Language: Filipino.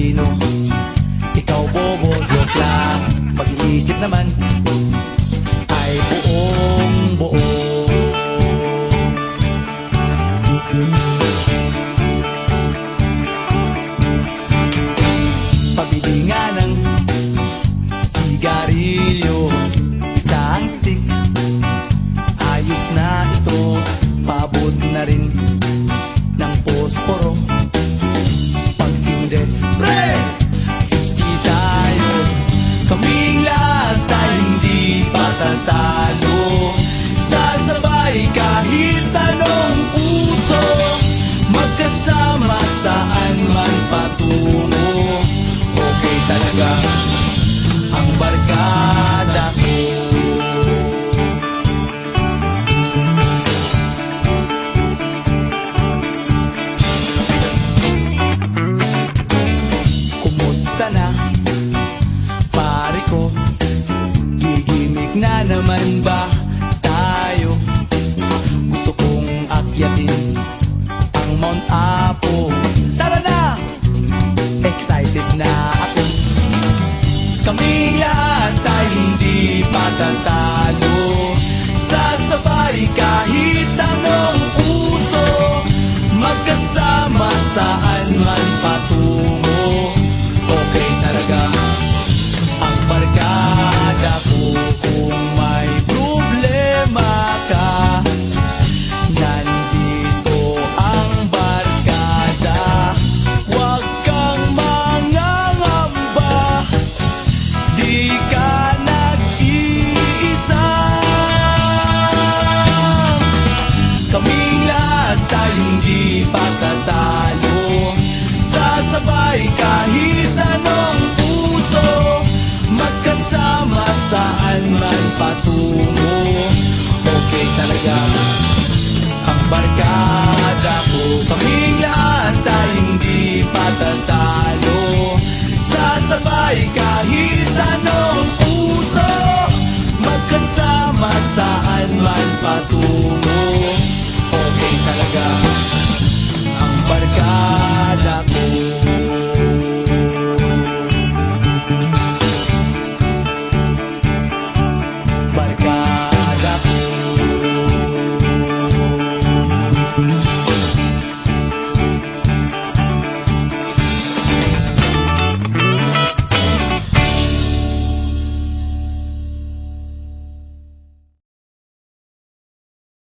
talino. Ikaw bobo, joke lang. Pag-iisip naman ay buong buo. Pabili nga ng sigarilyo, isang stick, ayos na ito. Paabot na rin ng posporo. Pagsinde, pre! 50 tayo, kaming lahat tayo hindi patatalo. Sasabay kahit anong uso, magkasama saan man patungo. Okay talaga ang barkada ko. Kumusta na, pare ko? Gigimik na naman ba tayo? Gusto kong akyatin ang Mount Apo. Tara na! Excited na ako. Kaming lahat tayo hindi patatalo. Sasabay kahit anong uso, magkasama saan man patungo. Okay talaga ang barkada ko. Kung may problema ka, nandito ang barkada. Huwag kang mangangamba, di ka nag-iisa. Kaming lahat tayo hindi patatalo. Sasabay kahit anong uso, magkasama saan man patungo. Okay talaga ang barkada ko. Kaming lahat tayo hindi patatalo. Sasabay kahit anong uso, magkasama saan man patungo.